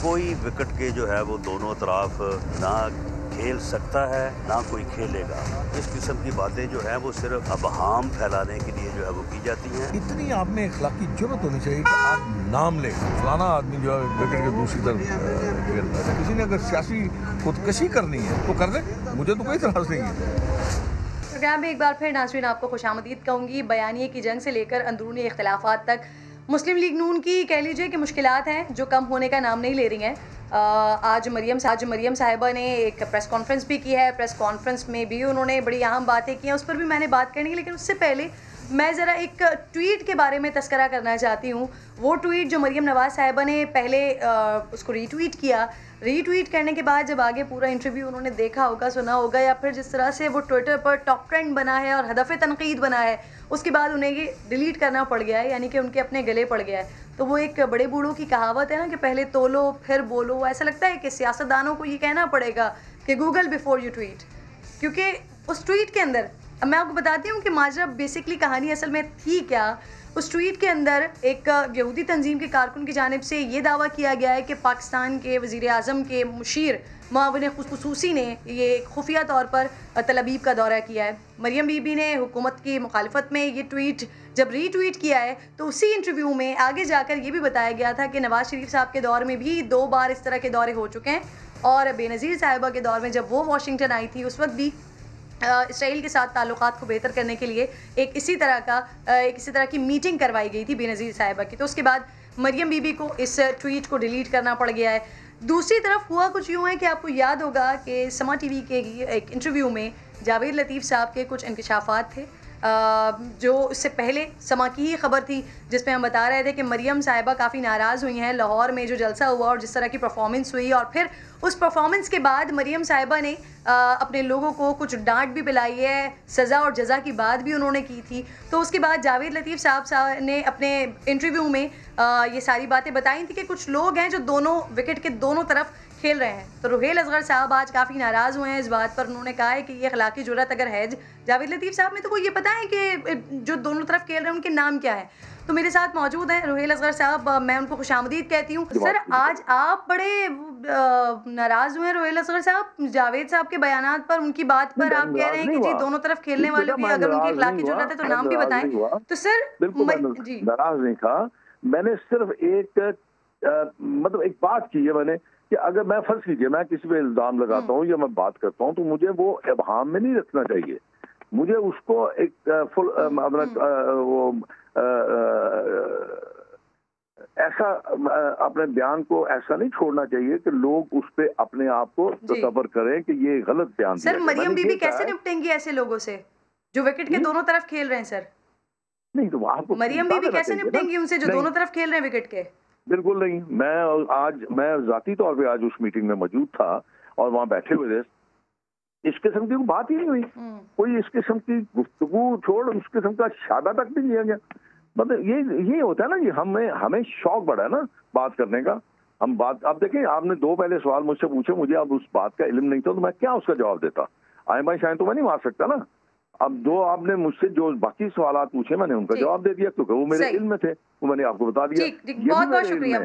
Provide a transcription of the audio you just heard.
कोई विकेट के जो है वो दोनों तरफ ना खेल सकता है ना कोई खेलेगा। इस किस्म की बातें जो है वो सिर्फ अबहाम फैलाने के लिए जो है वो की जाती हैं। इतनी आप में इखलाकी जुर्रत होनी चाहिए कि आप नाम लें फलाना आदमी जो है विकेट के दूसरी तरफ खेलता है। किसी ने अगर सियासी खुदकशी करनी है तो कर ले, मुझे तो कोई इतराज नहीं है। प्रोग्राम में एक बार फिर नाज़रीन आपको खुशामदीद कहूँगी। बयानिए की जंग से लेकर अंदरूनी इख्तिलाफात तक मुस्लिम लीग नून की कह लीजिए कि मुश्किलात हैं जो कम होने का नाम नहीं ले रही हैं। आज मरियम साहिबा ने एक प्रेस कॉन्फ्रेंस भी की है। प्रेस कॉन्फ्रेंस में भी उन्होंने बड़ी अहम बातें की हैं, उस पर भी मैंने बात करनी है। लेकिन उससे पहले मैं ज़रा एक ट्वीट के बारे में तस्करा करना चाहती हूँ। वो ट्वीट जो मरियम नवाज़ साहिबा ने पहले उसको रीट्वीट किया। रीट्वीट करने के बाद जब आगे पूरा इंटरव्यू उन्होंने देखा होगा, सुना होगा, या फिर जिस तरह से वो ट्विटर पर टॉप ट्रेंड बना है और हदफ़ तनकीद बना है, उसके बाद उन्हें ये डिलीट करना पड़ गया है, यानी कि उनके अपने गले पड़ गया है। तो वो एक बड़े बूढ़ों की कहावत है ना कि पहले तोलो फिर बोलो। ऐसा लगता है कि सियासतदानों को ये कहना पड़ेगा कि गूगल बिफोर यू ट्वीट, क्योंकि उस ट्वीट के अंदर अब मैं आपको बताती हूँ कि माजरा बेसिकली कहानी असल में थी क्या। उस ट्वीट के अंदर एक यहूदी तंजीम के कारकुन की जानिब से ये दावा किया गया है कि पाकिस्तान के वज़ीर आज़म के मुशीर मुआविन खुसूसी ने ये खुफिया तौर पर तल अबीब का दौरा किया है। मरियम बीबी ने हुकूमत की मुखालफत में ये ट्वीट जब रीट्वीट किया है तो उसी इंटरव्यू में आगे जाकर ये भी बताया गया था कि नवाज़ शरीफ साहब के दौर में भी 2 बार इस तरह के दौरे हो चुके हैं, और बेनज़ीर साहिबा के दौर में जब वो वाशिंगटन आई थी उस वक्त भी इसराइल के साथ ताल्लुकात को बेहतर करने के लिए एक इसी तरह की मीटिंग करवाई गई थी बेनज़ीर साहिबा की। तो उसके बाद मरियम बीबी को इस ट्वीट को डिलीट करना पड़ गया है। दूसरी तरफ हुआ कुछ यूँ है कि आपको याद होगा कि समा टीवी के एक इंटरव्यू में जावेद लतीफ़ साहब के कुछ इंकशाफात थे जो इससे पहले समा की ही खबर थी, जिसमें हम बता रहे थे कि मरियम साहिबा काफ़ी नाराज़ हुई हैं लाहौर में जो जलसा हुआ और जिस तरह की परफॉर्मेंस हुई, और फिर उस परफॉर्मेंस के बाद मरियम साहिबा ने अपने लोगों को कुछ डांट भी पिलाई है, सज़ा और जज़ा की बात भी उन्होंने की थी। तो उसके बाद जावेद लतीफ़ साहब ने अपने इंटरव्यू में ये सारी बातें बताई थी कि कुछ लोग हैं जो दोनों विकेट के दोनों तरफ खेल रहे हैं। तो रुहेल असगर साहब आज काफ़ी नाराज़ हुए हैं इस बात पर। उन्होंने कहा है कि ये अखलाकी जुर्रत अगर है जावेद लतीफ़ साहब में तो वो ये पता है कि जो दोनों तरफ खेल रहे हैं उनके नाम क्या है। तो मेरे साथ मौजूद हैं रुहेल असगर साहब, मैं उनको खुशामदीद कहती हूँ। सर, आज आप बड़े नाराज़ हुए रुहेल असगर साहब जावेद साहब के बयानात पर, उनकी बात पर। आप कह रहे हैं कि जी दोनों तरफ खेलने वाले भी अगर उनकी अखलाकी जुर्रत है तो नाम भी बताएं। तो सर जी नाराज नहीं था, मैंने सिर्फ एक मतलब एक बात की है मैंने कि अगर मैं फर्ज कीजिए मैं किसी पे इल्जाम लगाता हूँ या मैं बात करता हूँ तो मुझे वो इबहाम में नहीं रखना चाहिए। मुझे उसको एक फुल वो ऐसा अपने बयान को ऐसा नहीं छोड़ना चाहिए कि लोग उस पे अपने आप को तसव्वुर करें कि ये गलत बयान दिया। सर, मरियम बीबी कैसे निपटेंगी ऐसे लोगों से जो विकेट के दोनों तरफ खेल रहे हैं? सर नहीं तो आपको मरियम बीबी कैसे निपटेंगी उनसे जो दोनों तरफ खेल रहे हैं विकेट के? बिल्कुल नहीं। मैं जाती तौर पे आज उस मीटिंग में मौजूद था और वहाँ बैठे हुए थे। इस किस्म की बात ही नहीं हुई, कोई इस किस्म की गुफ्तगू छोड़ उस किस्म का शादा तक भी लिया गया। मतलब ये होता है ना कि हमें शौक बढ़ा है ना बात करने का। हम बात अब देखें, आपने 2 पहले सवाल मुझसे पूछे, मुझे अब उस बात का इल्म नहीं था तो मैं क्या उसका जवाब देता। आए भाई शायद तो मैं नहीं मार सकता ना। अब 2 आपने मुझसे जो बाकी सवाल पूछे मैंने उनका जवाब दे दिया क्योंकि वो मेरे इल्म में थे, वो मैंने आपको बता दिया। बहुत बहुत शुक्रिया।